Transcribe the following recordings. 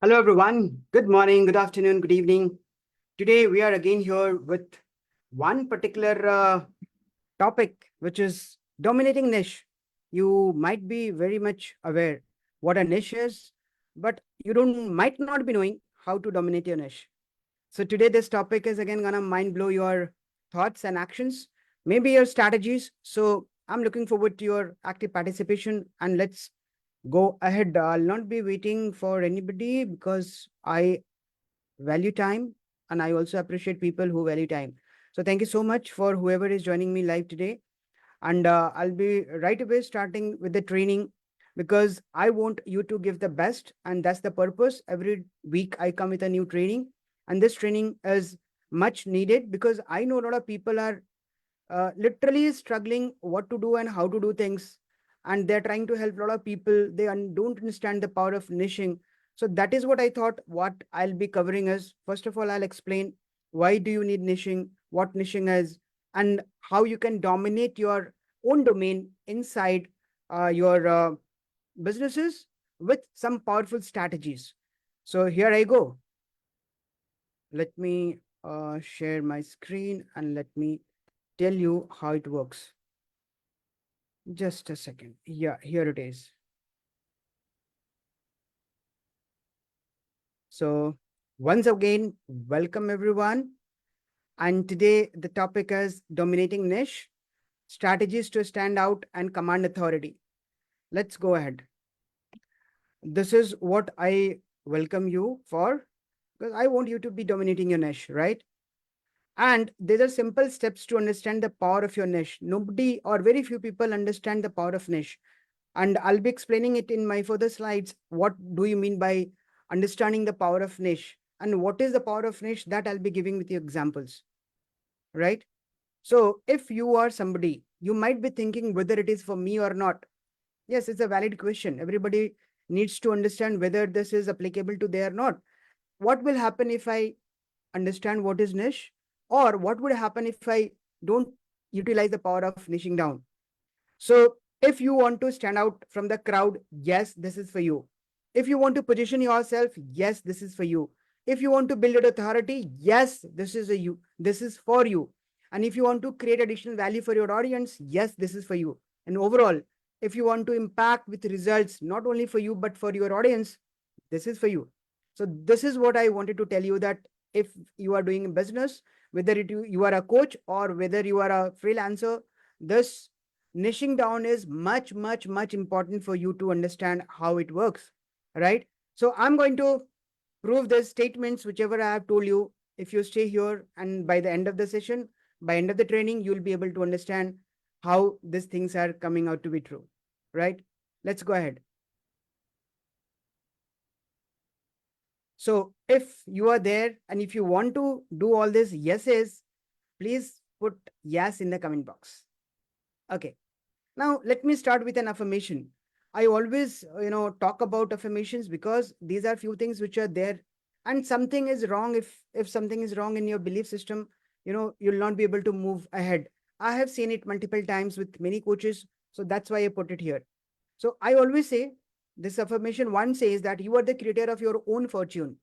Hello, everyone. Good morning, good afternoon, good evening. Today, we are again here with one particular topic, which is dominating niche. You might be very much aware what a niche is, but you don't might not be knowing how to dominate your niche. So today, this topic is again gonna mind blow your thoughts and actions, maybe your strategies. So I'm looking forward to your active participation, and let's go ahead. I'll not be waiting for anybody because I value time and I also appreciate people who value time. So thank you so much for whoever is joining me live today. And I'll be right away starting with the training because I want you to give the best. And that's the purpose. Every week I come with a new training. And this training is much needed because I know a lot of people are literally struggling what to do and how to do things. And they're trying to help a lot of people. They don't understand the power of niching. So that is what I thought what I'll be covering is, first of all, I'll explain why do you need niching, what niching is, and how you can dominate your own domain inside your businesses with some powerful strategies. So here I go. Let me share my screen and let me tell you how it works. Just a second. Yeah, here it is. So once again, welcome everyone. And today the topic is dominating niche, strategies to stand out and command authority. Let's go ahead. This is what I welcome you for because I want you to be dominating your niche, right? And these are simple steps to understand the power of your niche. Nobody or very few people understand the power of niche. And I'll be explaining it in my further slides. What do you mean by understanding the power of niche? And what is the power of niche that I'll be giving with you examples, right? So if you are somebody, you might be thinking whether it is for me or not. Yes, it's a valid question. Everybody needs to understand whether this is applicable to they or not. What will happen if I understand what is niche? Or what would happen if I don't utilize the power of niching down? So if you want to stand out from the crowd, yes, this is for you. If you want to position yourself, yes, this is for you. If you want to build an authority, yes, this is a you. This is for you. And if you want to create additional value for your audience, yes, this is for you. And overall, if you want to impact with results, not only for you, but for your audience, this is for you. So this is what I wanted to tell you that if you are doing business, whether you are a coach or whether you are a freelancer, this niching down is much, much, much important for you to understand how it works, right? So I'm going to prove the statements, whichever I have told you. If you stay here and by the end of the session, by end of the training, you'll be able to understand how these things are coming out to be true, right? Let's go ahead. So if you are there and if you want to do all this yeses, please put yes in the comment box. Okay. Now, let me start with an affirmation. I always, talk about affirmations because these are few things which are there, and something is wrong. If something is wrong in your belief system, you'll not be able to move ahead. I have seen it multiple times with many coaches, so that's why I put it here. So I always say this affirmation. One says that you are the creator of your own fortune.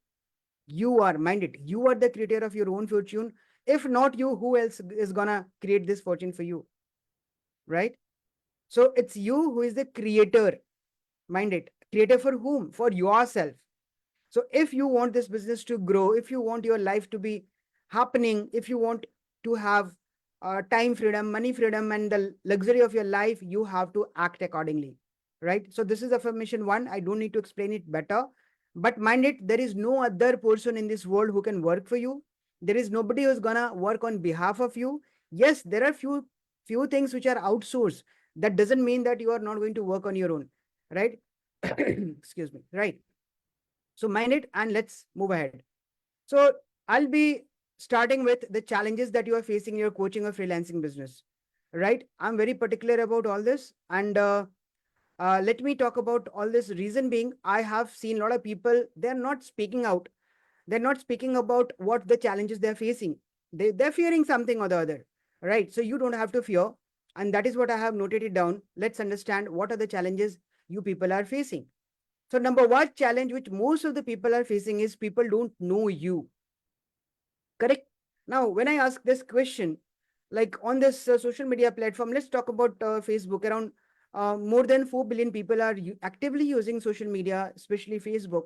You are, mind it, you are the creator of your own fortune. If not you, who else is gonna create this fortune for you, right? So it's you who is the creator. Mind it. Creator for whom? For yourself. So if you want this business to grow, if you want your life to be happening, if you want to have time freedom, money freedom, and the luxury of your life, you have to act accordingly, right? So this is affirmation one. I don't need to explain it better. But mind it, there is no other person in this world who can work for you. There is nobody who's gonna work on behalf of you. Yes, there are few things which are outsourced. That doesn't mean that you are not going to work on your own, right? Excuse me, right? So mind it and let's move ahead. So I'll be starting with the challenges that you are facing in your coaching or freelancing business, right? I'm very particular about all this. And let me talk about all this. Reason being, I have seen a lot of people, they're not speaking out. They're not speaking about what the challenges they're facing. They're fearing something or the other, right? So you don't have to fear. And that is what I have noted it down. Let's understand what are the challenges you people are facing. So number one challenge which most of the people are facing is people don't know you. Correct? Now, when I ask this question, like on this social media platform, let's talk about Facebook. Around more than 4 billion people are actively using social media, especially Facebook.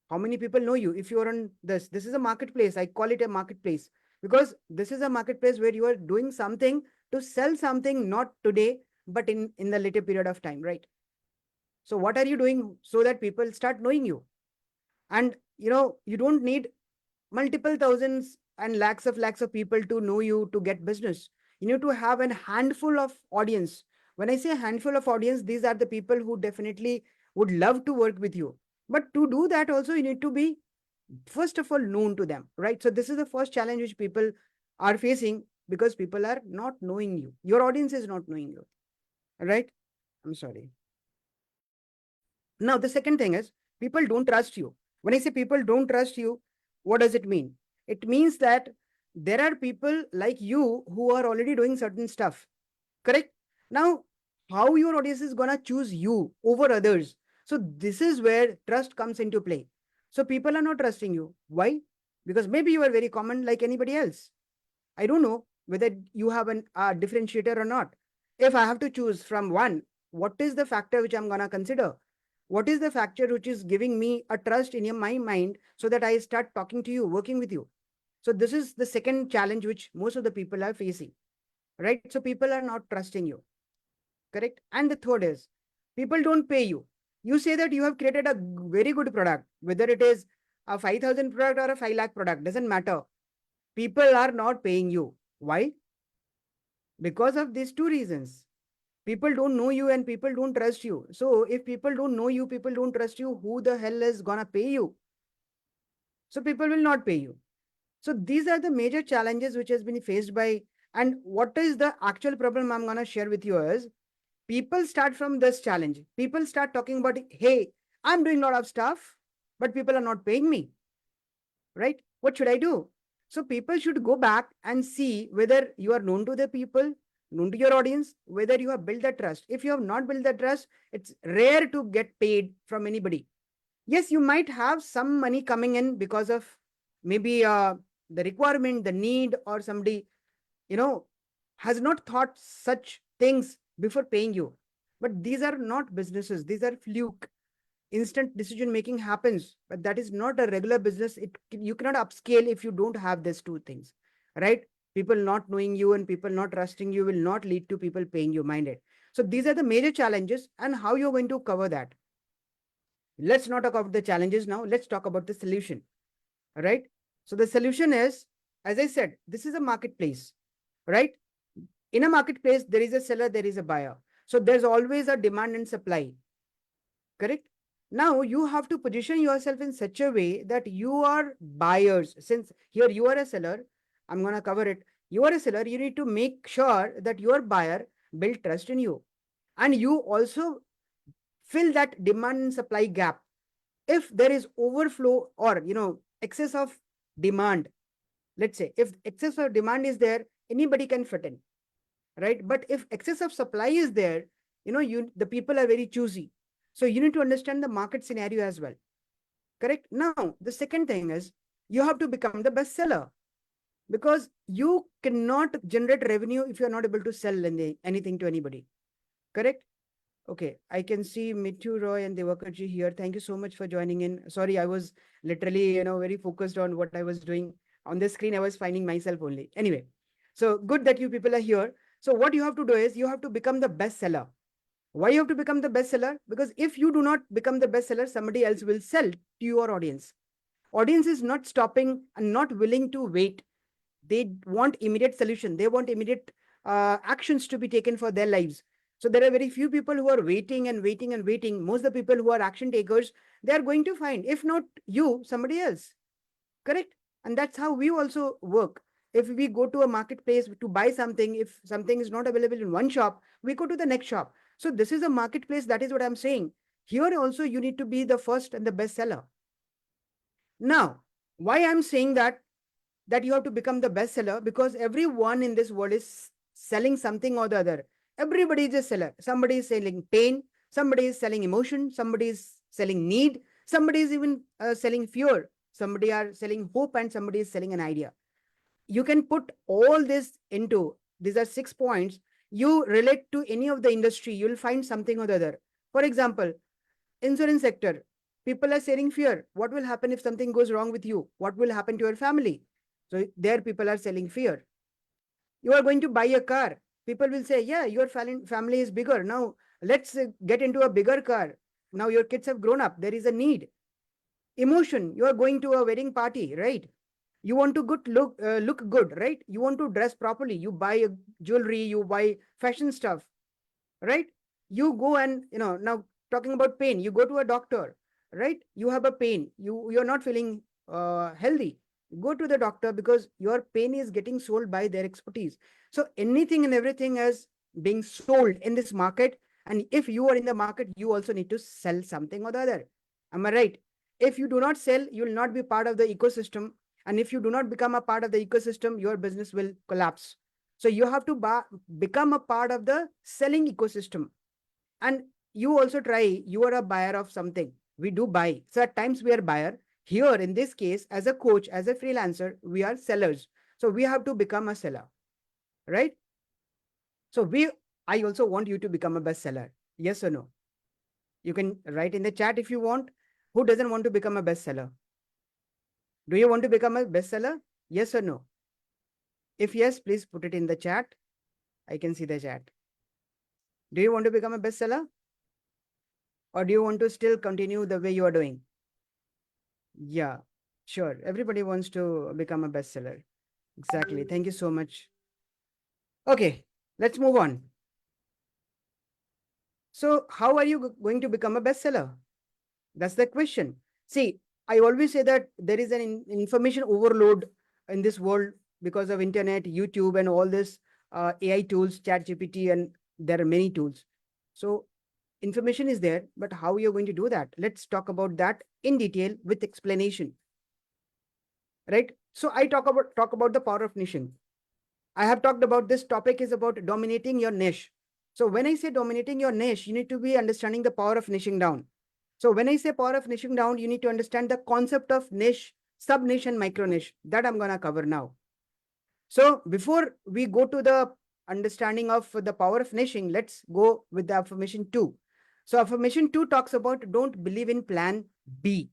How many people know you? If you are on this is a marketplace. I call it a marketplace because this is a marketplace where you are doing something to sell something, not today, but in the later period of time, right? So what are you doing so that people start knowing you? And you don't need multiple thousands and lakhs of people to know you to get business. You need to have a handful of audience. When I say a handful of audience, these are the people who definitely would love to work with you. But to do that also, you need to be first of all known to them, right? So this is the first challenge which people are facing because people are not knowing you. Your audience is not knowing you, right? I'm sorry. Now, the second thing is people don't trust you. When I say people don't trust you, what does it mean? It means that there are people like you who are already doing certain stuff, correct? Now, how your audience is going to choose you over others? So, this is where trust comes into play. So, people are not trusting you. Why? Because maybe you are very common like anybody else. I don't know whether you have a differentiator or not. If I have to choose from one, what is the factor which I'm going to consider? What is the factor which is giving me a trust in my mind so that I start talking to you, working with you? So this is the second challenge which most of the people are facing, right? So people are not trusting you, correct? And the third is people don't pay you. You say that you have created a very good product, whether it is a 5,000 product or a 5 lakh product, doesn't matter. People are not paying you. Why? Because of these two reasons. People don't know you and people don't trust you. So if people don't know you, people don't trust you, who the hell is gonna pay you? So people will not pay you. So these are the major challenges which has been faced by, and what is the actual problem I'm gonna share with you is people start from this challenge. People start talking about, hey, I'm doing a lot of stuff, but people are not paying me, right? What should I do? So people should go back and see whether you are known to the people, known to your audience, whether you have built that trust. If you have not built that trust, it's rare to get paid from anybody. Yes, you might have some money coming in because of maybe the requirement, the need, or somebody, you know, has not thought such things before paying you. But these are not businesses, these are fluke. Instant decision making happens, but that is not a regular business. You cannot upscale if you don't have these two things, right? People not knowing you and people not trusting you will not lead to people paying you, mind it. So these are the major challenges and how you're going to cover that. Let's not talk about the challenges now. Let's talk about the solution, right? So the solution is, as I said, this is a marketplace, right? In a marketplace, there is a seller, there is a buyer. So there's always a demand and supply, correct? Now you have to position yourself in such a way that you are buyers. Since here you are a seller, I'm going to cover it. You are a seller, you need to make sure that your buyer build trust in you. And you also fill that demand and supply gap. If there is overflow or, excess of demand, let's say if excess of demand is there, anybody can fit in, right? But if excess of supply is there, the people are very choosy. So you need to understand the market scenario as well, correct? Now the second thing is you have to become the best seller, because you cannot generate revenue if you're not able to sell anything to anybody, correct? Okay, I can see Mithu Roy and Devakarji here. Thank you so much for joining in. Sorry, I was literally, very focused on what I was doing. On the screen, I was finding myself only. Anyway, so good that you people are here. So what you have to do is you have to become the best seller. Why you have to become the best seller? Because if you do not become the best seller, somebody else will sell to your audience. Audience is not stopping and not willing to wait. They want immediate solution. They want immediate actions to be taken for their lives. So there are very few people who are waiting and waiting and waiting. Most of the people who are action takers, they are going to find, if not you, somebody else, correct? And that's how we also work. If we go to a marketplace to buy something, if something is not available in one shop, we go to the next shop. So this is a marketplace. That is what I'm saying. Here also you need to be the first and the best seller. Now, why I'm saying that you have to become the best seller? Because everyone in this world is selling something or the other. Everybody is a seller. Somebody is selling pain, somebody is selling emotion, somebody is selling need, somebody is even selling fear, somebody are selling hope, and somebody is selling an idea. You can put all this into, these are 6 points. You relate to any of the industry, you'll find something or the other. For example, insurance sector, people are selling fear. What will happen if something goes wrong with you? What will happen to your family? So there people are selling fear. You are going to buy a car. People will say, yeah, your family is bigger. Now let's get into a bigger car. Now your kids have grown up. There is a need. Emotion, you are going to a wedding party, right? You want to look good, right? You want to dress properly. You buy jewelry, you buy fashion stuff, right? You go and, now talking about pain, you go to a doctor, right? You have a pain, you're not feeling healthy, go to the doctor because your pain is getting sold by their expertise. So anything and everything is being sold in this market, and if you are in the market, you also need to sell something or the other. Am I right? If you do not sell, you will not be part of the ecosystem, and if you do not become a part of the ecosystem, your business will collapse. So you have to become a part of the selling ecosystem. And you also try, you are a buyer of something. We do buy. So at times we are buyer. Here in this case, as a coach, as a freelancer, we are sellers. So we have to become a seller, right? So I also want you to become a bestseller. Yes or no? You can write in the chat if you want. Who doesn't want to become a bestseller? Do you want to become a bestseller? Yes or no? If yes, please put it in the chat. I can see the chat. Do you want to become a bestseller? Or do you want to still continue the way you are doing? Yeah, sure. Everybody wants to become a bestseller. Exactly. Thank you so much. Okay, let's move on. So how are you going to become a bestseller? That's the question. See, I always say that there is an information overload in this world because of internet, YouTube, and all this AI tools, ChatGPT, and there are many tools. So information is there, but how you're going to do that? Let's talk about that in detail with explanation. Right? So I talk about the power of niching. I have talked about this topic is about dominating your niche. So when I say dominating your niche, you need to be understanding the power of niching down. So when I say power of niching down, you need to understand the concept of niche, sub niche, and micro niche. That I'm going to cover now. So before we go to the understanding of the power of niching, let's go with the affirmation 2. So affirmation 2 talks about don't believe in plan B.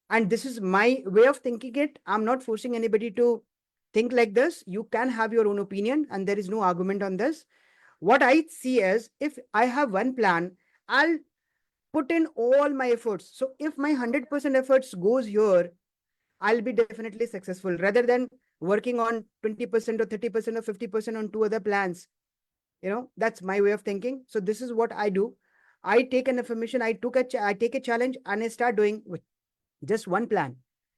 And this is my way of thinking it. I'm not forcing anybody to think like this. You can have your own opinion, and there is no argument on this. What I see is, if I have one plan, I'll put in all my efforts. So if my 100% efforts goes here, I'll be definitely successful, rather than working on 20% or 30% or 50% on two other plans. That's my way of thinking. So this is what I do. I take an affirmation, I take a challenge, and I start doing with just one plan,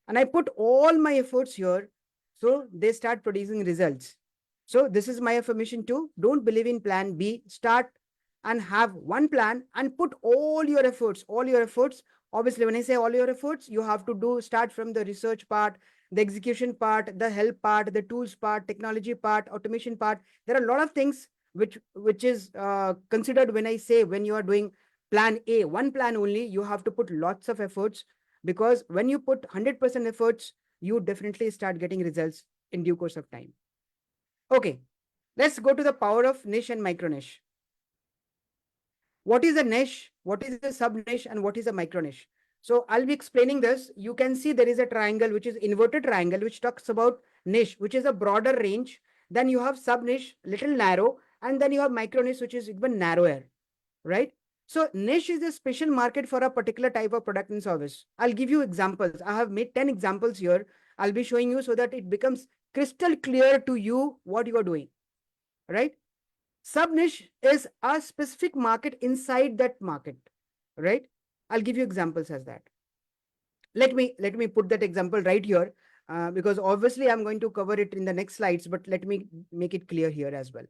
and I put all my efforts here, so they start producing results. So this is my affirmation too. Don't believe in plan B. Start and have one plan and put all your efforts. Obviously, when I say all your efforts, you have to start from the research part, the execution part, the help part, the tools part, technology part, automation part. There are a lot of things which is considered when I say, when you are doing plan A, one plan only, you have to put lots of efforts, because when you put 100% efforts, you definitely start getting results in due course of time. Okay, let's go to the power of niche and micro niche. What is a niche? What is a sub niche? And what is a micro niche? So I'll be explaining this. You can see there is a triangle, which is inverted triangle, which talks about niche, which is a broader range. Then you have sub niche, little narrow, and then you have micro niche, which is even narrower, right? So niche is a special market for a particular type of product and service. I'll give you examples. I have made 10 examples here. I'll be showing you so that it becomes crystal clear to you what you are doing, right? Sub niche is a specific market inside that market, right? I'll give you examples as that. Let me put that example right here, because obviously I'm going to cover it in the next slides, but let me make it clear here as well,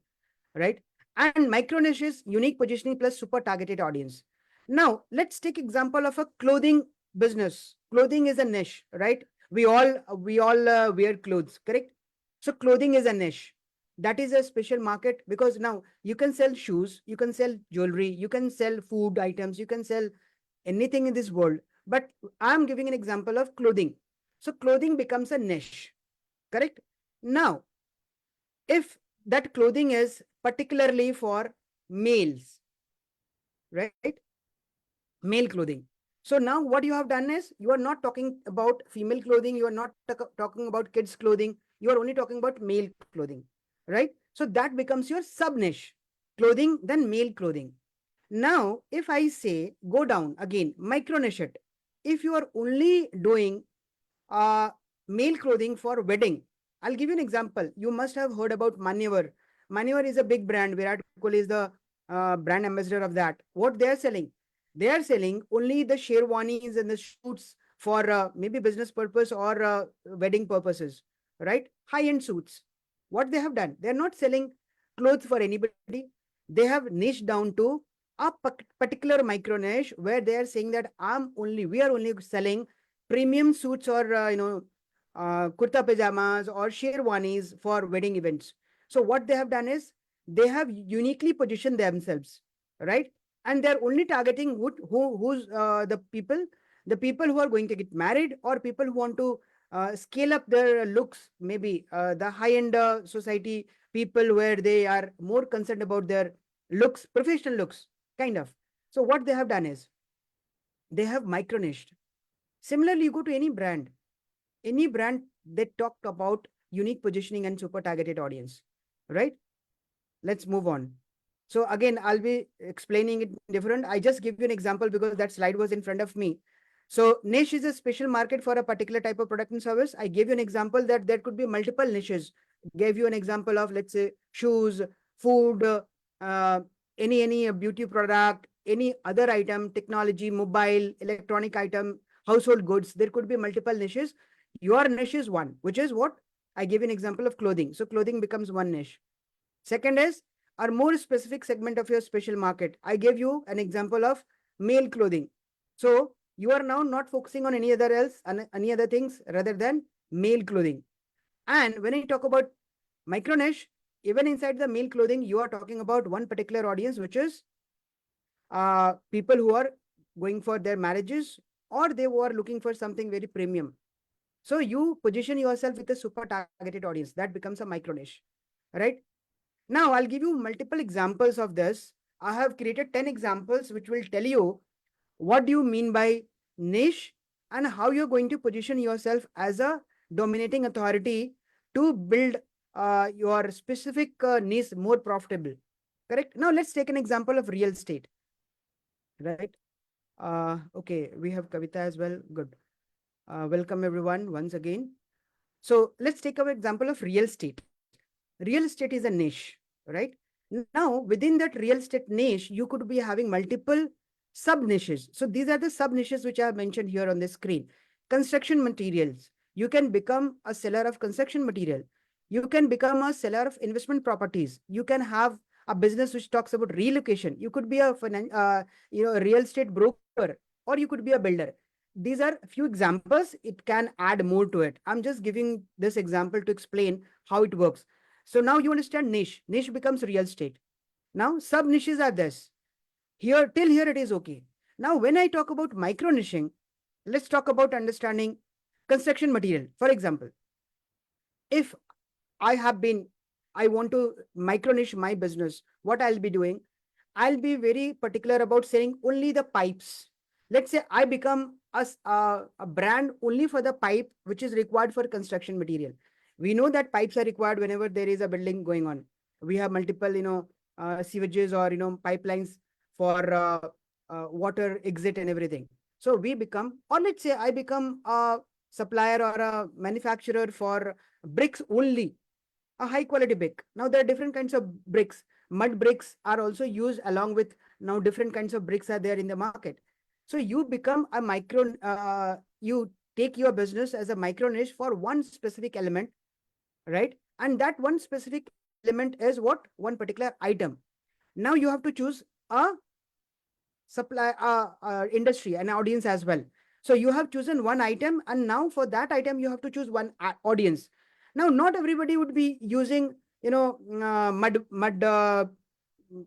right? And micro niche is unique positioning plus super targeted audience. Now let's take example of a clothing business. Clothing is a niche, right? We all wear clothes, correct? So clothing is a niche. That is a special market, because now you can sell shoes, you can sell jewelry, you can sell food items, you can sell anything in this world. But I'm giving an example of clothing. So clothing becomes a niche, correct? Now, if that clothing is particularly for males, right? Male clothing. So now what you have done is you are not talking about female clothing, you are not talking about kids clothing, you are only talking about male clothing, right? So that becomes your sub niche, clothing, then male clothing. Now, if I say go down again, micro niche it. If you are only doing uh, male clothing for wedding, I'll give you an example. You must have heard about Manyavar. Manyavar is a big brand. Virat Kohli is the brand ambassador of that. What they are selling? They are selling only the sherwanis and the suits for maybe business purpose or wedding purposes, right? High-end suits. What they have done? They are not selling clothes for anybody. They have niched down to a particular micro niche where they are saying that we are only selling premium suits or kurta pajamas or sherwanis for wedding events. So what they have done is they have uniquely positioned themselves, right? And they're only targeting who's the people who are going to get married or people who want to scale up their looks, maybe the high-end society people where they are more concerned about their looks, professional looks, kind of. So what they have done is they have micro-niched. Similarly, you go to any brand that talked about unique positioning and super targeted audience, right? Let's move on. So again, I'll be explaining it different. I just give you an example because that slide was in front of me. So niche is a special market for a particular type of product and service. I gave you an example that there could be multiple niches. Gave you an example of, let's say, shoes, food, uh, any beauty product, any other item, technology, mobile, electronic item, household goods. There could be multiple niches. Your niche is one, which is what? I gave you an example of clothing. So clothing becomes one niche. Second is a more specific segment of your special market. I gave you an example of male clothing. So you are now not focusing on any other things rather than male clothing. And when I talk about micro niche, even inside the male clothing, you are talking about one particular audience, which is people who are going for their marriages or they were looking for something very premium. So you position yourself with a super targeted audience. That becomes a micro niche, right? Now I'll give you multiple examples of this. I have created 10 examples which will tell you what do you mean by niche and how you're going to position yourself as a dominating authority to build your specific niche more profitable. Correct? Now let's take an example of real estate, right? Okay, we have Kavita as well. Good. Welcome everyone once again. So let's take our example of real estate. Real estate is a niche, right? Now, within that real estate niche, you could be having multiple sub niches. So these are the sub niches which I have mentioned here on the screen. Construction materials. You can become a seller of construction material. You can become a seller of investment properties. You can have a business which talks about relocation. You could be a a real estate broker, or you could be a builder. These are a few examples. It can add more to it. I'm just giving this example to explain how it works. So now you understand niche. Niche becomes real estate. Now sub niches are this. Here, till here it is okay. Now when I talk about micro niching, let's talk about understanding construction material. For example, if I want to micro niche my business, what I'll be doing, I'll be very particular about selling only the pipes. Let's say I become a brand only for the pipe which is required for construction material. We know that pipes are required whenever there is a building going on. We have multiple, sewages or, pipelines for water exit and everything. So we become, or let's say I become a supplier or a manufacturer for bricks only, a high quality brick. Now there are different kinds of bricks. Mud bricks are also used along with now different kinds of bricks are there in the market. So you become a you take your business as a micro niche for one specific element, right? And that one specific element is what? One particular item. Now you have to choose a supply industry and audience as well. So you have chosen one item, and now for that item you have to choose one audience. Now not everybody would be using mud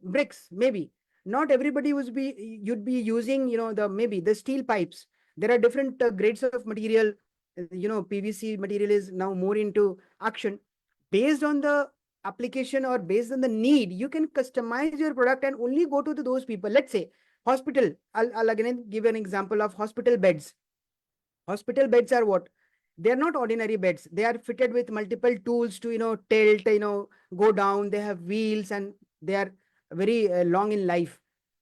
bricks maybe, Not everybody would be, you'd be using, maybe the steel pipes. There are different grades of material. PVC material is now more into action. Based on the application or based on the need, you can customize your product and only go to those people. Let's say hospital. I'll again give an example of hospital beds. Hospital beds are what? They are not ordinary beds. They are fitted with multiple tools to, tilt, go down. They have wheels and they are very long in life.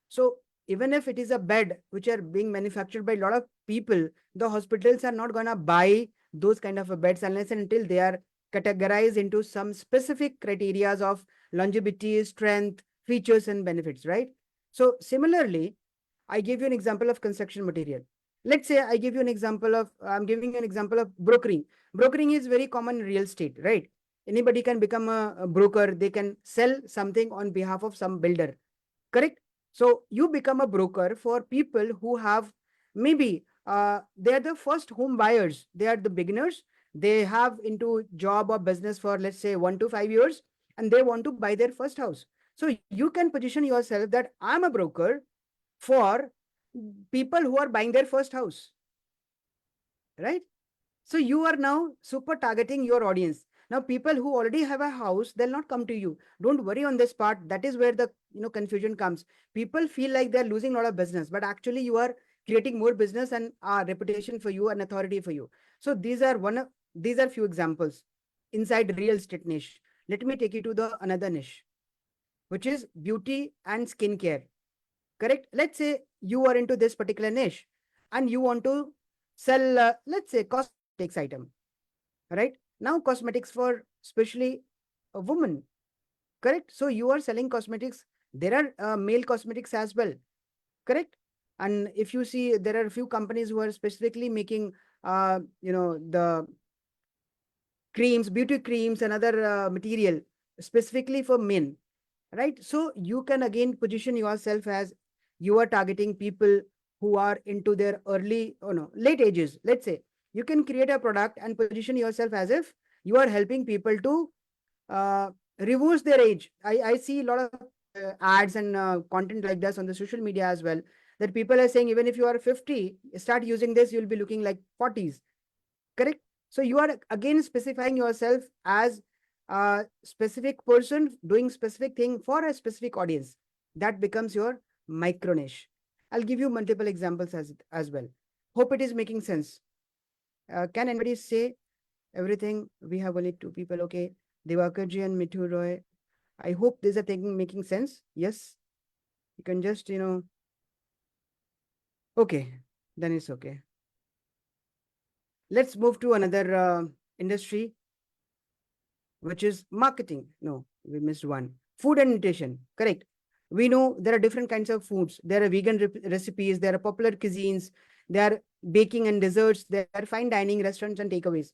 So even if it is a bed which are being manufactured by a lot of people, the hospitals are not going to buy those kind of beds unless and until they are categorized into some specific criterias of longevity, strength, features, and benefits, right? So similarly, I give you an example of construction material. Let's say I give you an example of, I'm giving you an example of brokering. Brokering is very common in real estate, right? Anybody can become a broker. They can sell something on behalf of some builder, correct? So you become a broker for people who have, maybe they are the first home buyers. They are the beginners. They have into job or business for, let's say, 1 to 5 years, and they want to buy their first house. So you can position yourself that I'm a broker for people who are buying their first house, right? So you are now super targeting your audience. Now people who already have a house, they'll not come to you. Don't worry on this part. That is where the confusion comes. People feel like they're losing a lot of business, but actually you are creating more business and reputation for you and authority for you. So these are few examples inside real estate niche. Let me take you to the another niche, which is beauty and skincare. Correct? Let's say you are into this particular niche and you want to sell, let's say, cosmetics item, right? Now cosmetics for especially a woman, correct? So you are selling cosmetics. There are male cosmetics as well, correct? And if you see, there are a few companies who are specifically making, the creams, beauty creams, and other material specifically for men, right? So you can again position yourself as you are targeting people who are into their early, oh no, late ages. Let's say you can create a product and position yourself as if you are helping people to uh, reverse their age. I see a lot of ads and content like this on the social media as well, that people are saying even if you are 50, start using this, you'll be looking like 40s, correct? So you are again specifying yourself as a specific person doing specific thing for a specific audience. That becomes your micro niche. I'll give you multiple examples as well. Hope it is making sense. Can anybody say everything? We have only two people. Okay. Divakarji and Mithu Roy. I hope these are making sense. Yes. You can just, okay. Then it's okay. Let's move to another industry, which is marketing. No, we missed one. Food and nutrition, correct. We know there are different kinds of foods. There are vegan recipes, there are popular cuisines, there are baking and desserts, there are fine dining restaurants and takeaways.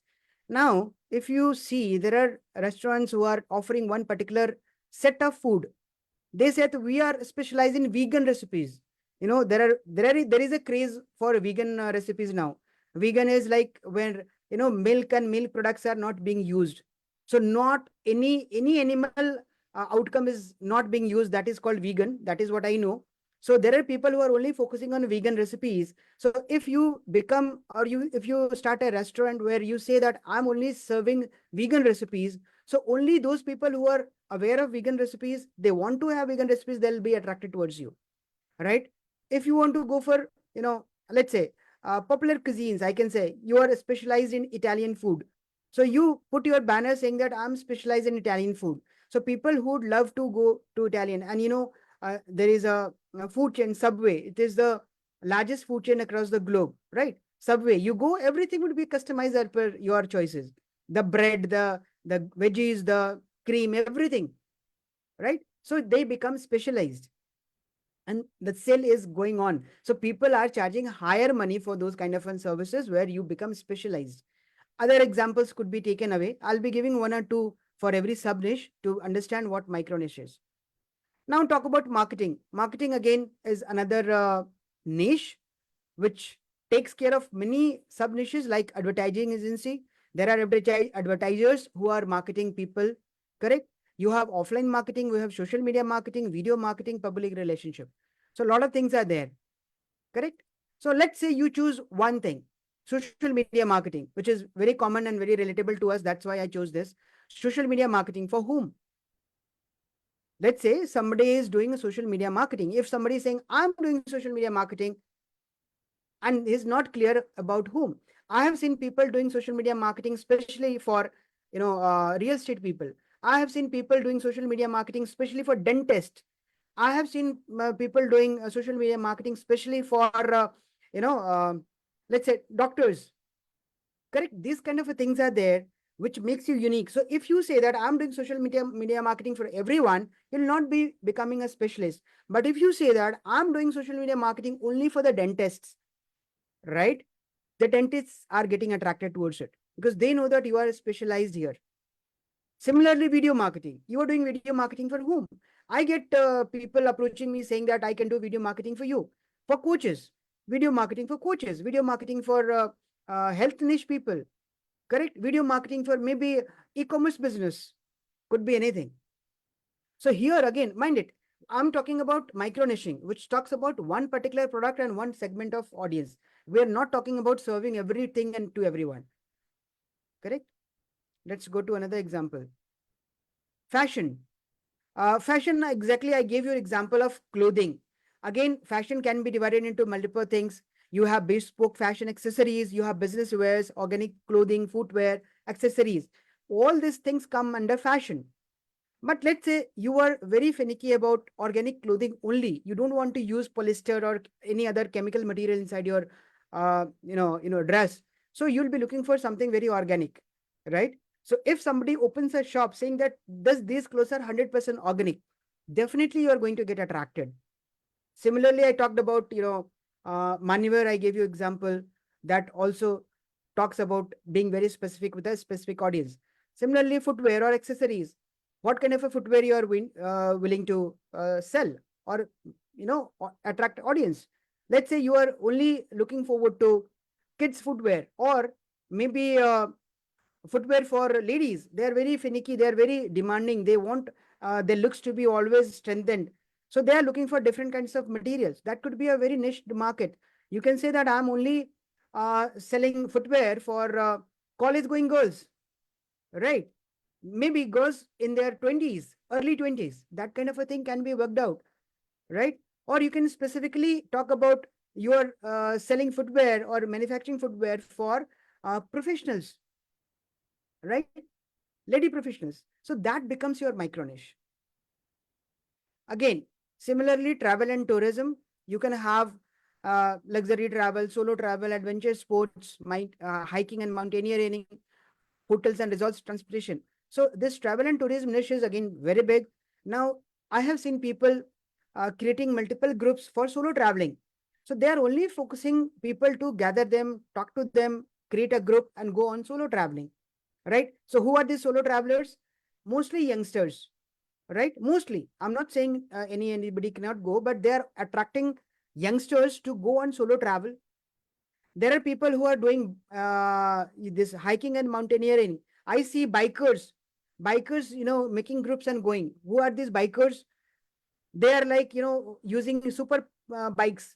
Now, if you see, there are restaurants who are offering one particular set of food. They said we are specialized in vegan recipes. There is a craze for vegan recipes now. Vegan is like when milk and milk products are not being used. So not any animal outcome is not being used. That is called vegan. That is what I know. So there are people who are only focusing on vegan recipes. So if you become, or you if you start a restaurant where you say that I'm only serving vegan recipes, so only those people who are aware of vegan recipes, they want to have vegan recipes, they'll be attracted towards you, right? If you want to go for, let's say, popular cuisines, I can say you are specialized in Italian food. So you put your banner saying that I'm specialized in Italian food. So people who would love to go to Italian, and there is a food chain, Subway. It is the largest food chain across the globe, right? Subway, you go, everything would be customized as per your choices. The bread, the veggies, the cream, everything, right? So they become specialized and the sale is going on. So people are charging higher money for those kind of services where you become specialized. Other examples could be taken away. I'll be giving one or two for every sub niche to understand what micro niche is. Now talk about marketing. Marketing again is another niche which takes care of many sub niches like advertising agency. There are advertisers who are marketing people, correct? You have offline marketing, we have social media marketing, video marketing, public relationship. So a lot of things are there, correct? So let's say you choose one thing, social media marketing, which is very common and very relatable to us. That's why I chose this. Social media marketing for whom? Let's say somebody is doing a social media marketing. If somebody is saying, I'm doing social media marketing, and is not clear about whom. I have seen people doing social media marketing, especially for real estate people. I have seen people doing social media marketing, especially for dentists. I have seen people doing social media marketing, especially for you know uh, let's say doctors. Correct. These kind of things are there, which makes you unique. So if you say that I'm doing social media marketing for everyone, you'll not be becoming a specialist. But if you say that I'm doing social media marketing only for the dentists, right? The dentists are getting attracted towards it because they know that you are specialized here. Similarly, video marketing. You are doing video marketing for whom? I get people approaching me saying that I can do video marketing for you, for coaches, video marketing for coaches, video marketing for health niche people, correct? Video marketing for maybe e-commerce business, could be anything. So here again, mind it, I'm talking about micro niching, which talks about one particular product and one segment of audience. We're not talking about serving everything and to everyone. Correct? Let's go to another example. Fashion. Fashion, exactly, I gave you an example of clothing. Again, fashion can be divided into multiple things. You have bespoke fashion accessories, you have business wears, organic clothing, footwear, accessories. All these things come under fashion. But let's say you are very finicky about organic clothing only. You don't want to use polyester or any other chemical material inside your, dress. So you'll be looking for something very organic, right? So if somebody opens a shop saying that these clothes are 100% organic, definitely you are going to get attracted. Similarly, I talked about, maneuver. I gave you example that also talks about being very specific with a specific audience. Similarly, footwear or accessories. What kind of a footwear you are willing to sell or, attract audience? Let's say you are only looking forward to kids footwear or maybe footwear for ladies. They are very finicky, they are very demanding, they want their looks to be always strengthened, so they are looking for different kinds of materials. That could be a very niche market. You can say that I'm only selling footwear for college going girls, right? Maybe girls in their 20s, early 20s. That kind of a thing can be worked out, right? Or you can specifically talk about your selling footwear or manufacturing footwear for professionals, right? Lady professionals. So that becomes your micro niche. Again, similarly, travel and tourism, you can have luxury travel, solo travel, adventure sports, hiking and mountaineering, hotels and resorts, transportation. So this travel and tourism niche is again very big. Now, I have seen people creating multiple groups for solo traveling. So they are only focusing people to gather them, talk to them, create a group and go on solo traveling, right? So who are these solo travelers? Mostly youngsters, right? Mostly. I'm not saying anybody cannot go, but they are attracting youngsters to go on solo travel. There are people who are doing this hiking and mountaineering. I see bikers, making groups and going. Who are these bikers? They are like, using super bikes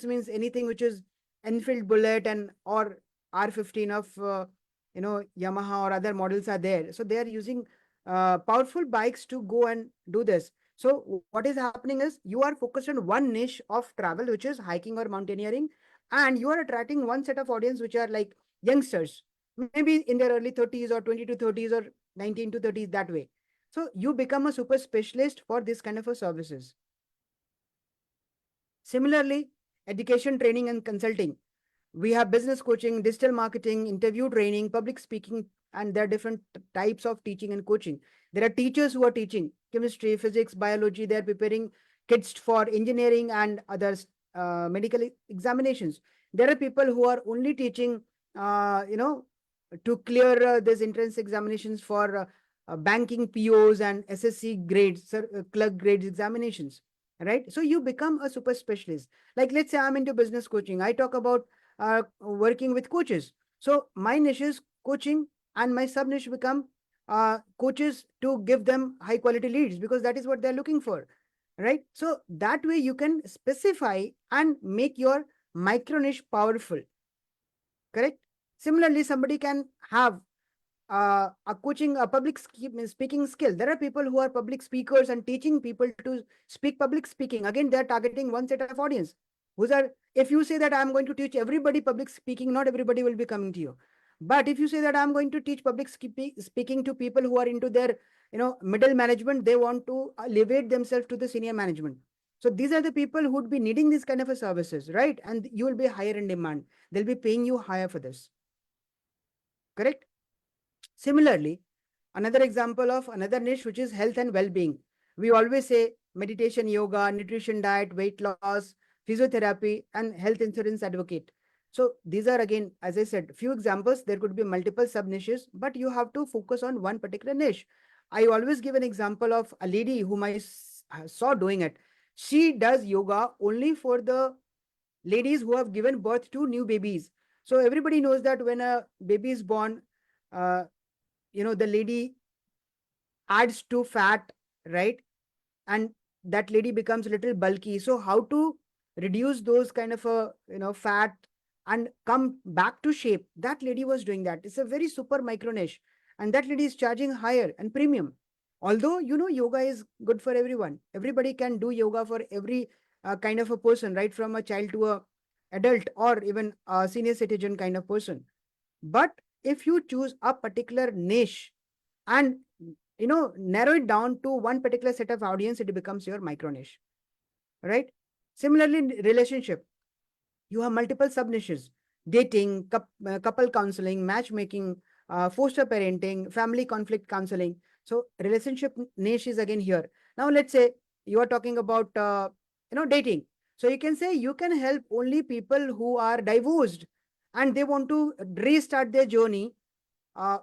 means anything which is Enfield Bullet and or R15 of Yamaha or other models are there. So they are using powerful bikes to go and do this. So what is happening is you are focused on one niche of travel, which is hiking or mountaineering, and you are attracting one set of audience which are like youngsters, maybe in their early 30s or 20 to 30s or 19 to 30s, that way. So you become a super specialist for this kind of a services. Similarly, education, training, and consulting. We have business coaching, digital marketing, interview training, public speaking, and there are different types of teaching and coaching. There are teachers who are teaching chemistry, physics, biology. They are preparing kids for engineering and others, medical examinations. There are people who are only teaching, to clear these entrance examinations for banking POs and SSC grades, clerk grades examinations, right? So you become a super specialist. Like, let's say I'm into business coaching. I talk about working with coaches. So my niche is coaching and my sub niche become coaches to give them high quality leads, because that is what they're looking for, right? So that way you can specify and make your micro niche powerful, correct? Similarly, somebody can have a coaching, a public speaking skill. There are people who are public speakers and teaching people to speak public speaking. Again, they're targeting one set of audience. Who's are, if you say that I'm going to teach everybody public speaking, not everybody will be coming to you. But if you say that I'm going to teach public speaking to people who are into their, middle management, they want to elevate themselves to the senior management. So these are the people who would be needing these kind of a services, right? And you will be higher in demand. They'll be paying you higher for this, correct? Similarly, another example of another niche, which is health and well-being. We always say meditation, yoga, nutrition, diet, weight loss, physiotherapy, and health insurance advocate. So these are, again, as I said, few examples. There could be multiple sub niches, but you have to focus on one particular niche. I always give an example of a lady whom I saw doing it. She does yoga only for the ladies who have given birth to new babies. So everybody knows that when a baby is born, uh, the lady adds to fat, right? And that lady becomes a little bulky. So how to reduce those kind of a, fat and come back to shape? That lady was doing that. It's a very super micro niche, and that lady is charging higher and premium. Although, yoga is good for everyone. Everybody can do yoga for every kind of a person, right? From a child to a adult, or even a senior citizen kind of person. But if you choose a particular niche and narrow it down to one particular set of audience, it becomes your micro niche, right? Similarly, in relationship, you have multiple sub niches: dating, couple counseling, matchmaking, foster parenting, family conflict counseling. So relationship niche is again here. Now let's say you are talking about dating. So you can say you can help only people who are divorced and they want to restart their journey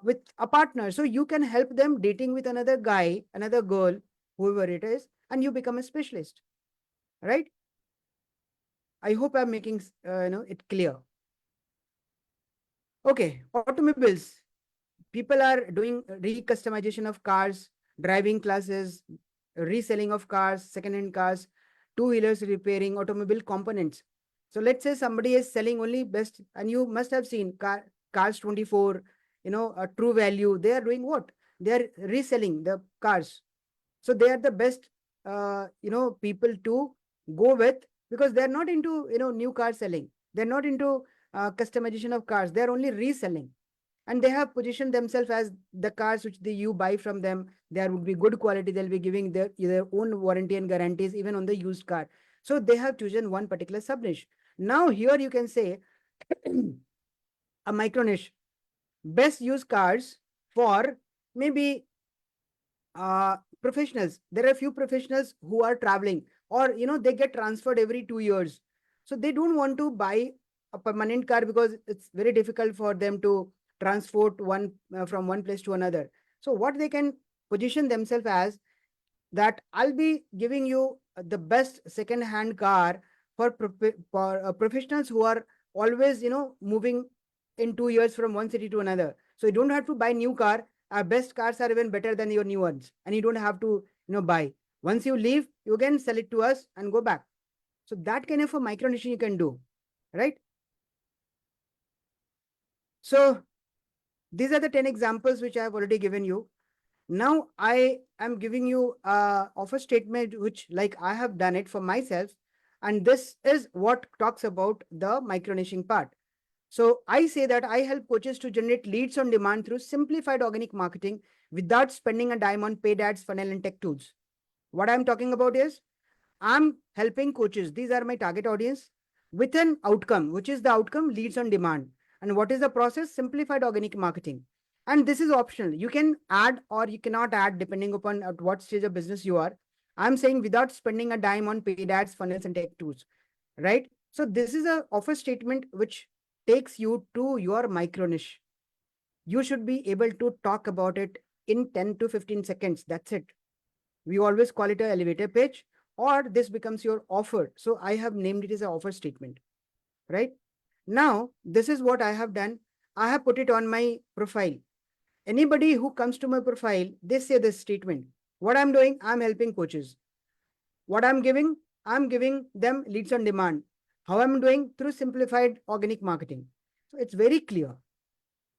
with a partner. So you can help them dating with another guy, another girl, whoever it is, and you become a specialist, right? I hope I'm making it clear. Okay, automobiles. People are doing recustomization of cars, driving classes, reselling of cars, second-hand cars, two-wheelers, repairing automobile components. So let's say somebody is selling only best, and you must have seen Cars 24, a True Value. They are doing what? They are reselling the cars. So they are the best, people to go with, because they're not into, new car selling. They're not into customization of cars. They're only reselling, and they have positioned themselves as the cars which you buy from them, there would be good quality. They'll be giving their own warranty and guarantees even on the used car. So they have chosen one particular sub niche. Now here you can say a micro niche: best used cars for maybe professionals. There are a few professionals who are traveling, or they get transferred every 2 years. So they don't want to buy a permanent car because it's very difficult for them to transport one from one place to another. So what they can position themselves as, that I'll be giving you the best second hand car for professionals who are always moving in 2 years from one city to another. So you don't have to buy new car. Our best cars are even better than your new ones, and you don't have to buy. Once you leave, you can sell it to us and go back. So that kind of a micro niche you can do, right? So these are the 10 examples which I have already given you. Now I am giving you a offer statement, which like I have done it for myself. And this is what talks about the micro niching part. So I say that I help coaches to generate leads on demand through simplified organic marketing without spending a dime on paid ads, funnel, and tech tools. What I'm talking about is I'm helping coaches. These are my target audience, with an outcome, which is the outcome leads on demand. And what is the process? Simplified organic marketing. And this is optional. You can add or you cannot add depending upon at what stage of business you are. I'm saying without spending a dime on paid ads, funnels, and tech tools, right? So this is a offer statement which takes you to your micro niche. You should be able to talk about it in 10 to 15 seconds. That's it. We always call it an elevator pitch, or this becomes your offer. So I have named it as an offer statement, right? Now, this is what I have done. I have put it on my profile. Anybody who comes to my profile, they say this statement. What I'm doing, I'm helping coaches. What I'm giving them leads on demand. How I'm doing? Through simplified organic marketing. So it's very clear.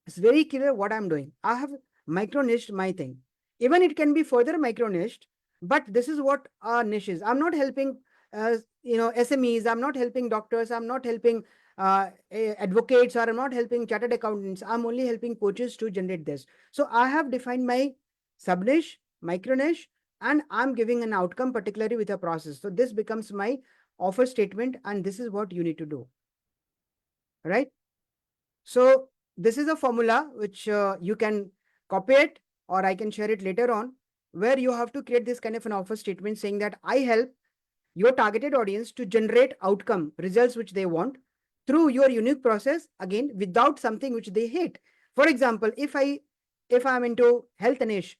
It's very clear what I'm doing. I have micro niched my thing. Even it can be further micro niched, but this is what our niche is. I'm not helping, SMEs. I'm not helping doctors. I'm not helping advocates, or I'm not helping chartered accountants. I'm only helping coaches to generate this. So I have defined my sub niche, micro niche, and I'm giving an outcome particularly with a process. So this becomes my offer statement, and this is what you need to do. Right? So this is a formula which you can copy it, or I can share it later on, where you have to create this kind of an offer statement saying that I help your targeted audience to generate outcome results which they want through your unique process, again without something which they hate. For example, if I'm into health niche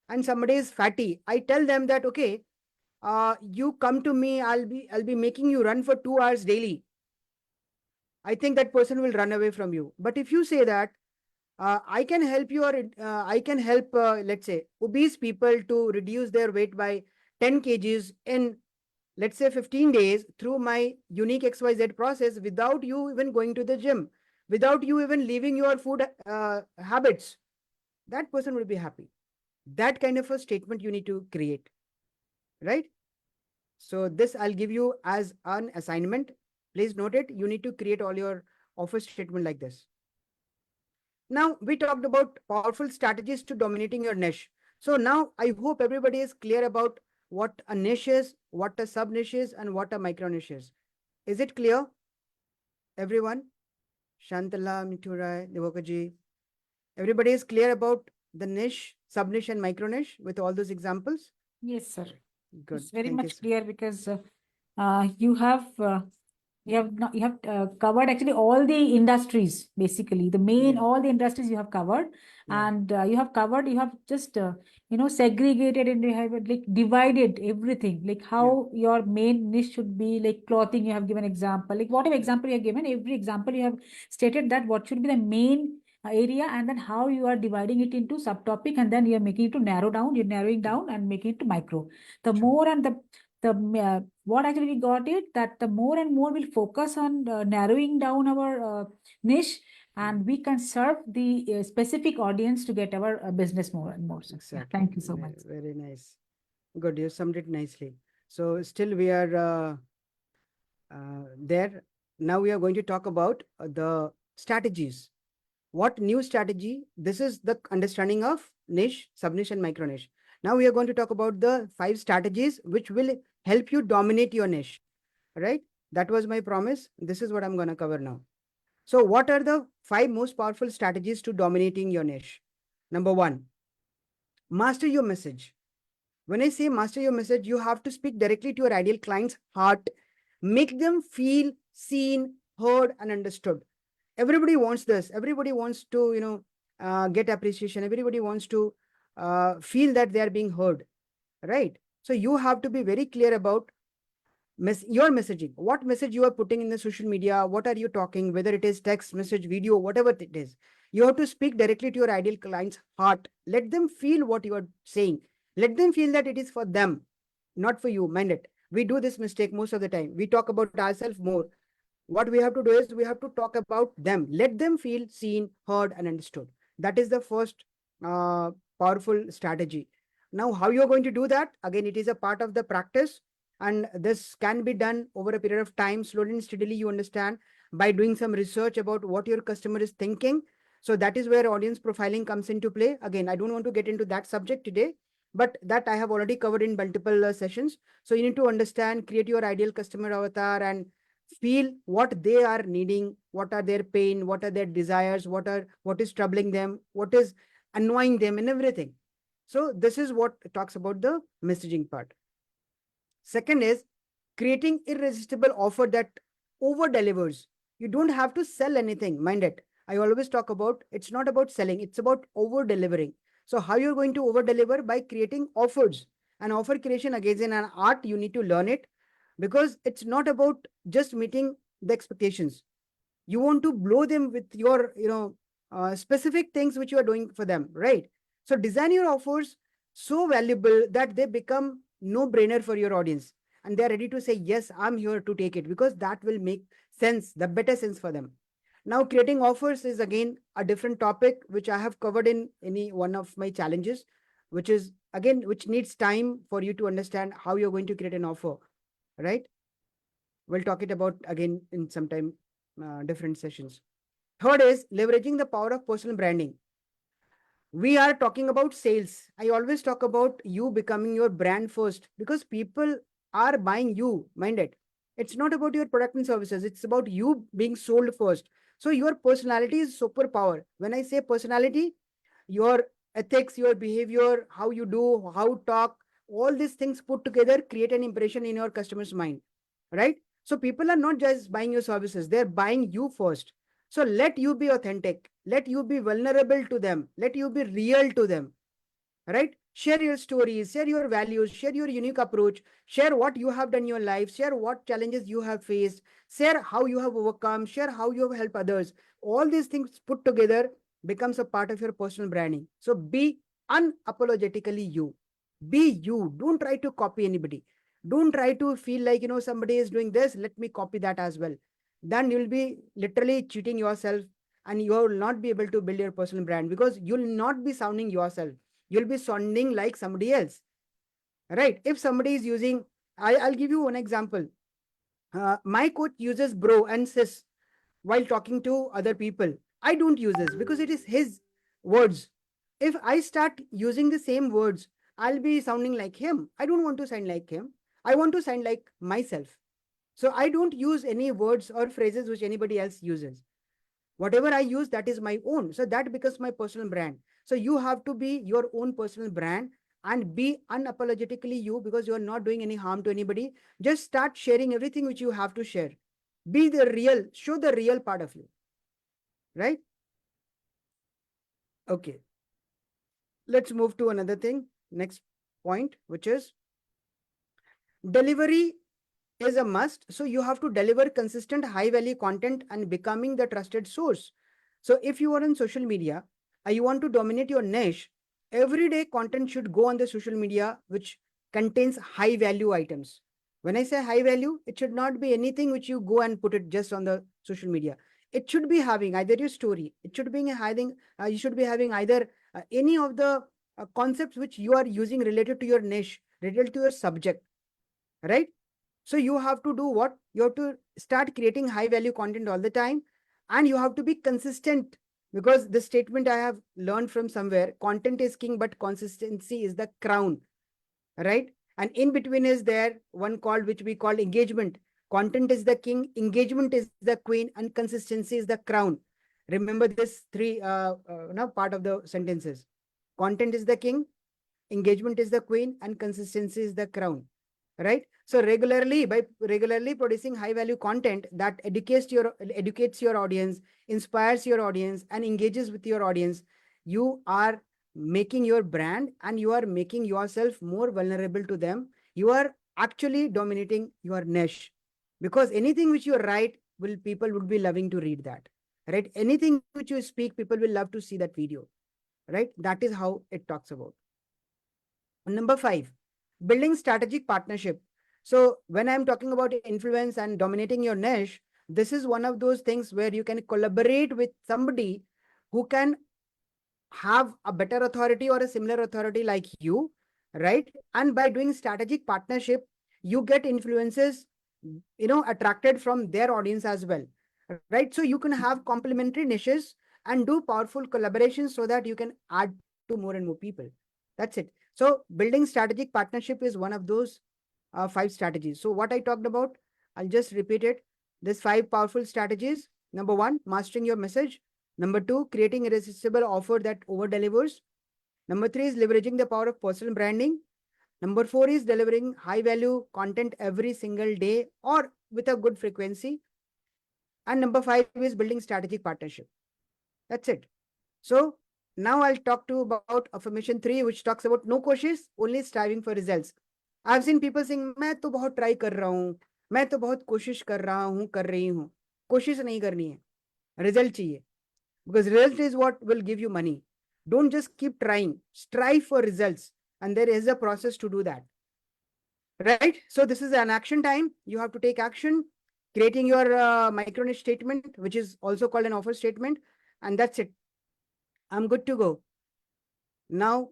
and somebody is fatty, I tell them that okay, you come to me, I'll be making you run for 2 hours daily. I think that person will run away from you. But if you say that I can help you, or I can help, let's say, obese people to reduce their weight by 10 kgs in, let's say, 15 days through my unique XYZ process without you even going to the gym, without you even leaving your food habits, that person will be happy. That kind of a statement you need to create, right? So this I'll give you as an assignment. Please note it. You need to create all your offer statement like this. Now, we talked about powerful strategies to dominating your niche. So now I hope everybody is clear about what a niche is, what a sub niche is, and what a micro niche is. Is it clear, everyone? Shantala, Mithura, Devokaji. Everybody is clear about the niche, sub niche, and micro niche with all those examples? Yes, sir. Good. It's very Thank you, much sir. clear because you have covered actually all the industries, basically the main Yeah, all the industries you have covered, yeah, and you have just segregated and you have like divided everything, like yeah. how your main niche should be. Like clothing, you have given example, like whatever example you have given, every example you have stated that what should be the main area, and then how you are dividing it into subtopic, and then you are making it to narrow down, you're narrowing down and making it to micro. The True. more and the what actually we got it, that the more and more we'll focus on narrowing down our niche, and we can serve the specific audience to get our business more and more. So yeah, Exactly. thank you so much. Very nice. Good. You summed it nicely. So still we are there. Now we are going to talk about the strategies. What new strategy? This is the understanding of niche, sub niche, and micro niche. Now we are going to talk about the 5 strategies which will help you dominate your niche. Right? That was my promise. This is what I'm going to cover now. So, what are the 5 most powerful strategies to dominating your niche? Number 1, master your message. When I say master your message, you have to speak directly to your ideal client's heart, make them feel seen, heard, and understood. Everybody wants this. Everybody wants to, get appreciation. Everybody wants to feel that they are being heard, right? So you have to be very clear about your messaging. What message you are putting in the social media? What are you talking? Whether it is text, message, video, whatever it is, you have to speak directly to your ideal client's heart. Let them feel what you are saying. Let them feel that it is for them, not for you. Mind it. We do this mistake most of the time. We talk about ourselves more. What we have to do is we have to talk about them. Let them feel seen, heard, and understood. That is the first uh, powerful strategy. Now, how you are going to do that? Again, it is a part of the practice, and this can be done over a period of time. Slowly and steadily, you understand by doing some research about what your customer is thinking. So that is where audience profiling comes into play. Again, I don't want to get into that subject today, but that I have already covered in multiple sessions. So you need to understand, create your ideal customer avatar, and feel what they are needing, what are their pain, what are their desires, what is troubling them, what is annoying them, and everything. So this is what talks about the messaging part. Second is creating irresistible offer that over delivers. You don't have to sell anything, mind it. I always talk about it's not about selling, it's about over delivering. So how you're going to over deliver? By creating offers. And offer creation again is an art. You need to learn it, because it's not about just meeting the expectations. You want to blow them with your specific things which you are doing for them, right? So design your offers so valuable that they become no brainer for your audience, and they're ready to say, yes, I'm here to take it, because that will make sense, the better sense for them. Now, creating offers is again a different topic, which I have covered in any one of my challenges, which is again, which needs time for you to understand how you're going to create an offer, right? We'll talk it about again in some time, different sessions. Third is leveraging the power of personal branding. We are talking about sales. I always talk about you becoming your brand first, because people are buying you, mind it. It's not about your product and services, it's about you being sold first. So your personality is superpower. When I say personality, your ethics, your behavior, how you do, how you talk, all these things put together create an impression in your customer's mind, right? So people are not just buying your services, they're buying you first. So let you be authentic, let you be vulnerable to them, let you be real to them, right? Share your stories, share your values, share your unique approach, share what you have done in your life, share what challenges you have faced, share how you have overcome, share how you have helped others. All these things put together becomes a part of your personal branding. So be unapologetically you. Be you. Don't try to copy anybody. Don't try to feel like, somebody is doing this, let me copy that as well. Then you'll be literally cheating yourself, and you will not be able to build your personal brand, because you'll not be sounding yourself, you'll be sounding like somebody else, right? If somebody is using, I'll give you one example. My coach uses bro and sis while talking to other people. I don't use this because it is his words. If I start using the same words, I'll be sounding like him. I don't want to sound like him. I want to sound like myself. So I don't use any words or phrases which anybody else uses. Whatever I use, that is my own. So that becomes my personal brand. So you have to be your own personal brand and be unapologetically you, because you are not doing any harm to anybody. Just start sharing everything which you have to share. Be the real, show the real part of you, right? Okay. Let's move to another thing. Next point, which is delivery is a must. So you have to deliver consistent high value content and becoming the trusted source. So if you are on social media and you want to dominate your niche, everyday content should go on the social media which contains high value items. When I say high value, it should not be anything which you go and put it just on the social media. It should be having either your story, it should be having, you should be having either any of the concepts which you are using related to your niche, related to your subject, right? So you have to do what? You have to start creating high value content all the time, and you have to be consistent, because the statement I have learned from somewhere, content is king, but consistency is the crown, right? And in between is there one called, which we call engagement. Content is the king, engagement is the queen, and consistency is the crown. Remember this three part of the sentences. Content is the king, engagement is the queen, and consistency is the crown, right? So by regularly producing high value content that educates your audience, inspires your audience, and engages with your audience, you are making your brand, and you are making yourself more vulnerable to them. You are actually dominating your niche, because anything which you write, will people would be loving to read that, right? Anything which you speak, people will love to see that video, right? That is how it talks about. Number 5, building strategic partnership. So when I'm talking about influence and dominating your niche, this is one of those things where you can collaborate with somebody who can have a better authority or a similar authority like you, right? And by doing strategic partnership, you get influences, attracted from their audience as well, right? So you can have complementary niches and do powerful collaborations, so that you can add to more and more people. That's it. So building strategic partnership is one of those 5 strategies. So what I talked about, I'll just repeat it. There's 5 powerful strategies. Number 1, mastering your message. Number 2, creating irresistible offer that over delivers. Number 3 is leveraging the power of personal branding. Number 4 is delivering high value content every single day or with a good frequency. And number 5 is building strategic partnership. That's it. So now I'll talk to you about affirmation 3, which talks about no coaches, only striving for results. I've seen people saying, मैं तो बहुत try कर रहा हूँ, मैं तो बहुत कोशिश कर रहा हूँ, कर रही हूँ. कोशिश नहीं करनी है, रिजल्ट चाहिए. because result is what will give you money. Don't just keep trying, strive for results. And there is a process to do that. Right? So this is an action time. You have to take action, creating your micro niche statement, which is also called an offer statement. And that's it. I'm good to go. Now,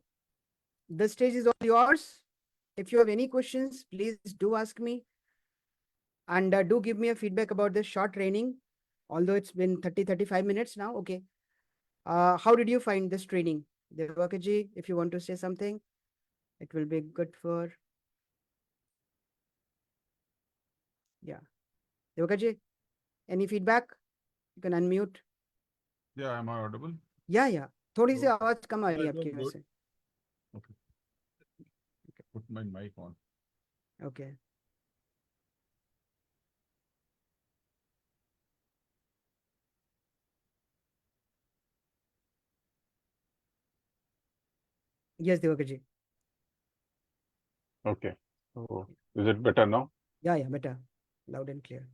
the stage is all yours. If you have any questions, please do ask me. And do give me a feedback about this short training. Although it's been 35 minutes now. Okay. How did you find this training? Devakaji, if you want to say something, it will be good for. Yeah. Devakaji, any feedback? You can unmute. Yeah, am I audible? Yeah, yeah. थोड़ी सी Okay. आवाज कम आ रही है That was आपकी good. वैसे. Okay. Put my mic on. Okay. Yes, Devakaji. Okay. So, is it better now? Yeah, yeah, better. Loud and clear.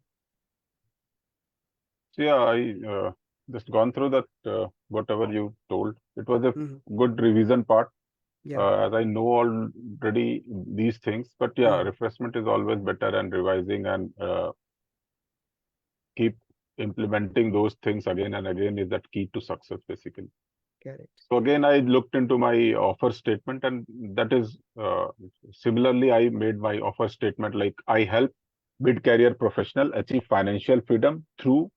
So yeah, I just gone through that whatever you told. It was a good revision part. Yeah, As I know already these things, but yeah, refreshment is always better, and revising and keep implementing those things again and again is that key to success, basically. correct. So again, I looked into my offer statement, and that is similarly, I made my offer statement like I help mid-career professional achieve financial freedom through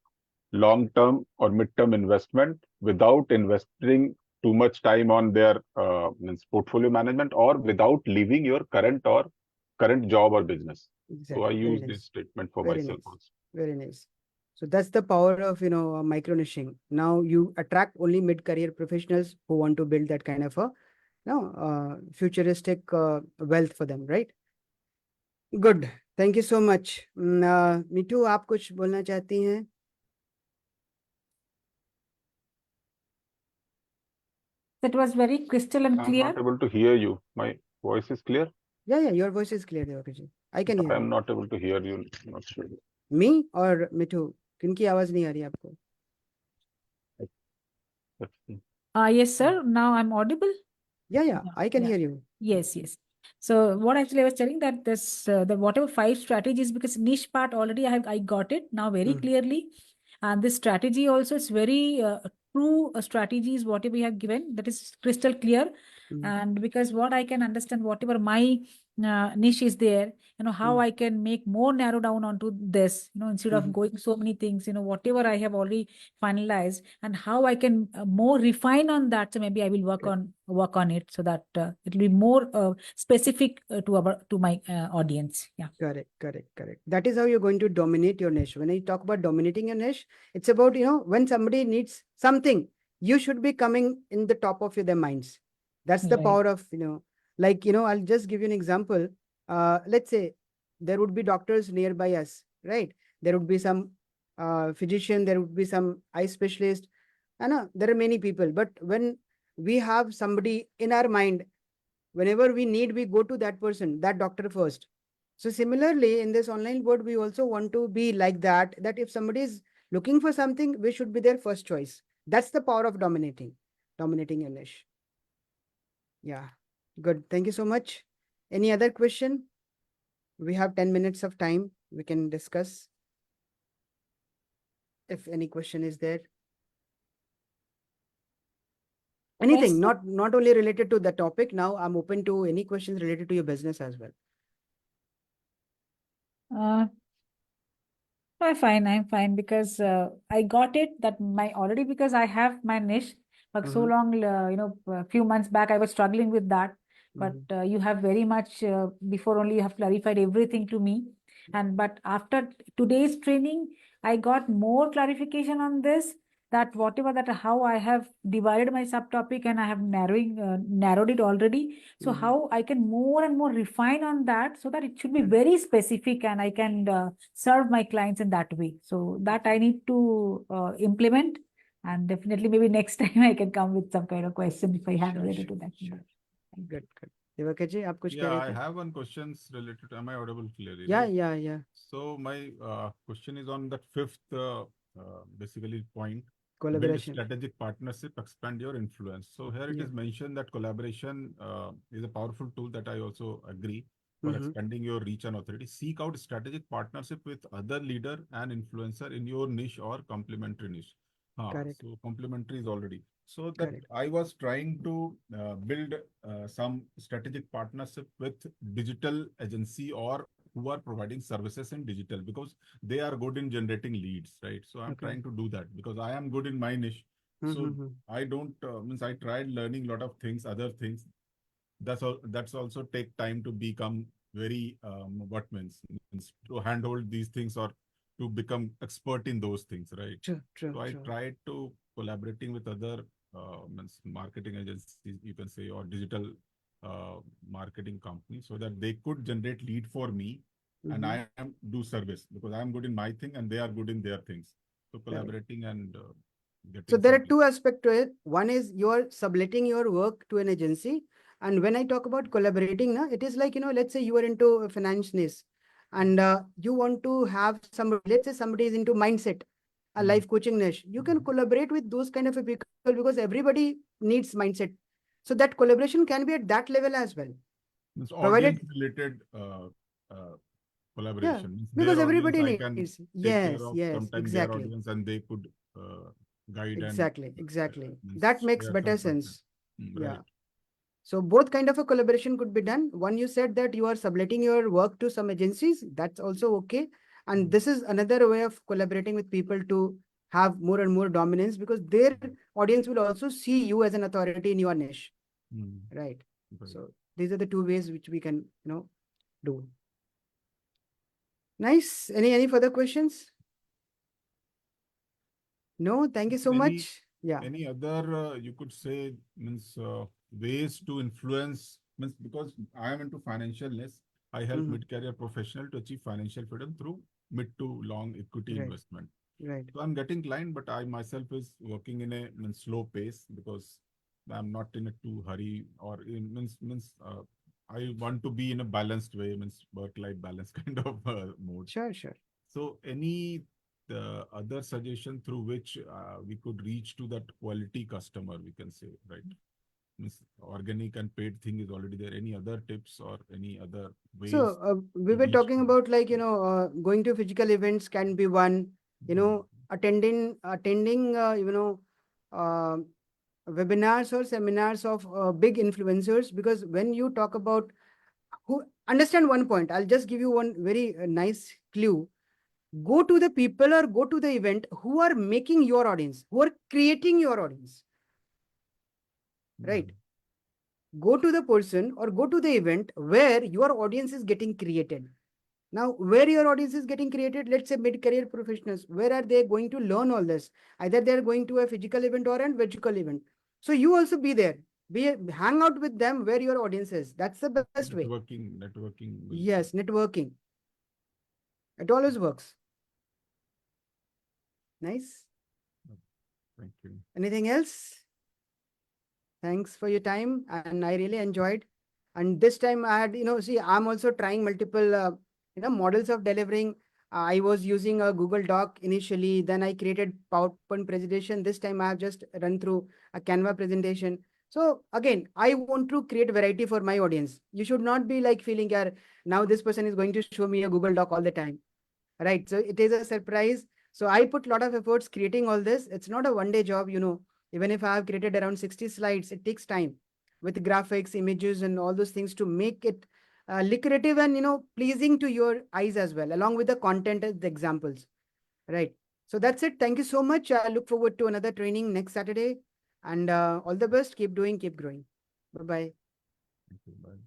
long-term or mid-term investment without investing too much time on their portfolio management, or without leaving your current job or business. Exactly. So I Very use nice. this statement for Very myself nice. also. Very nice. So that's the power of, micro niching. Now you attract only mid-career professionals who want to build that kind of a, futuristic wealth for them, right? Good. Thank you so much. मीठू, आप कुछ बोलना चाहती हैं? That was very crystal and I'm clear. not able to hear you. My voice is clear? Yeah, yeah, your voice is clear, Devakaji. I can hear I'm you. not able to hear you. Not sure. Me or मीठू? किनकी आवाज नहीं आ रही आपको? Let's see. Yes, sir. Now I'm audible. Yeah, I can hear you. Yes. So what actually I was telling that this the whatever 5 strategies, because niche part already I got it now very clearly, and this strategy also is very true strategies whatever we have given, that is crystal clear. And because what I can understand, whatever my niche is there, how I can make more narrow down onto this, instead of going so many things, whatever I have already finalized, and how I can more refine on that. So maybe I will work on it, so that it will be more specific to my audience. Yeah. Correct. That is how you're going to dominate your niche. When I talk about dominating your niche, it's about, when somebody needs something, you should be coming in the top of their minds. That's the Right. power of, I'll just give you an example. Let's say there would be doctors nearby us, right? There would be some physician, there would be some eye specialist. I know there are many people, but when we have somebody in our mind, whenever we need, we go to that person, that doctor first. So similarly, in this online board, we also want to be like that, that if somebody is looking for something, we should be their first choice. That's the power of dominating your niche. Yeah, good. Thank you so much. Any other question? We have 10 minutes of time. We can discuss if any question is there. Anything, Yes. not only related to the topic. Now I'm open to any questions related to your business as well. I'm fine because I got it that because I have my niche, but so long, a few months back I was struggling with that. But you have very much before only you have clarified everything to me, but after today's training, I got more clarification on this. That whatever that how I have divided my subtopic, and I have narrowed it already. So how I can more and more refine on that, so that it should be very specific, and I can serve my clients in that way. So that I need to implement, and definitely maybe next time I can come with some kind of question if I have related to that. Good. Devakaji ji, आप कुछ कह Yeah, रहे I थे? have one questions related to, am I audible clearly? Yeah, right? yeah. So my question is on that fifth basically point. build Collaboration. strategic partnership, expand your influence. So here it Yeah. is mentioned that collaboration is a powerful tool that I also agree for Mm-hmm. expanding your reach and authority. Seek out strategic partnership with other leader and influencer in your niche or complementary niche. Correct. So complementary is already. So that Correct. I was trying to build some strategic partnership with digital agency or who are providing services in digital, because they are good in generating leads, right? So I'm Okay. trying to do that because I am good in my niche. So Mm-hmm. I don't means I tried learning a lot of things, other things. That's also take time to become very what means to handhold these things or to become expert in those things, right? True. True. So I True. tried to collaborating with other means marketing agencies, you can say, or digital uh, marketing companies, so that they could generate lead for me, and Mm-hmm. I am do service because I am good in my thing and they are good in their things. So Correct. collaborating and So getting there are some. two aspects to it. One is you're subletting your work to an agency. And when I talk about collaborating, na, it is like, let's say you are into finance and you want to have somebody, let's say somebody is into mindset, a Mhm. life coaching niche. You can collaborate with those kind of people because everybody needs mindset. So that collaboration can be at that level as well. Means audience Provided, related yeah, collaboration. Means because their audience everybody I can needs. take care Yes, of yes, sometime their exactly. audience and they could guide and Exactly, exactly. That means makes share better some content. sense. Yeah. Right. So both kind of a collaboration could be done. One, you said that you are subletting your work to some agencies. That's also okay. And this is another way of collaborating with people to have more and more dominance because their audience will also see you as an authority in your niche. Mm. Right. Right. So these are the two ways which we can, do. Nice. Any further questions? No, thank you so Any much. Yeah. any other you could say means ways to influence means because I am into financialness, I help Mhm. mid-career professional to achieve financial freedom through mid to long equity Right. investment. Right. So I'm getting client, but I myself is working in a means, slow pace because I'm not in a too hurry or in I want to be in a balanced way, means work-life balance kind of mode. Sure, sure. So any the other suggestion through which we could reach to that quality customer, we can say, right? Means organic and paid thing is already there. Any other tips or any other ways So we to were reach talking to? about like going to physical events can be one. Mhm. Attending uh, webinars or seminars of big influencers because when you talk about who understand one point, I'll just give you one very nice clue. Go to the people or go to the event who are making your audience, who are creating your audience, Mhm. right? Go to the person or go to the event where your audience is getting created. Now, where your audience is getting created, let's say mid-career professionals, where are they going to learn all this? Either they're going to a physical event or a virtual event. So you also be there. Hang out with them where your audience is. That's the best way. Networking will. Yes, networking. It always works. Nice. Thank you. Anything else? Thanks for your time, and I really enjoyed. And this time I had, see, I'm also trying multiple, models of delivering. I was using a Google Doc initially, then I created PowerPoint presentation. This time I have just run through a Canva presentation. So again, I want to create variety for my audience. You should not be like feeling, yeah, now this person is going to show me a Google Doc all the time, right? So it is a surprise. So I put a lot of efforts creating all this. It's not a one-day job, even if I have created around 60 slides, it takes time with graphics, images, and all those things to make it lucrative and pleasing to your eyes as well, along with the content and the examples. Right. So that's it. Thank you so much. I look forward to another training next Saturday. And all the best. Keep doing, keep growing. Bye bye. Thank you. Bye.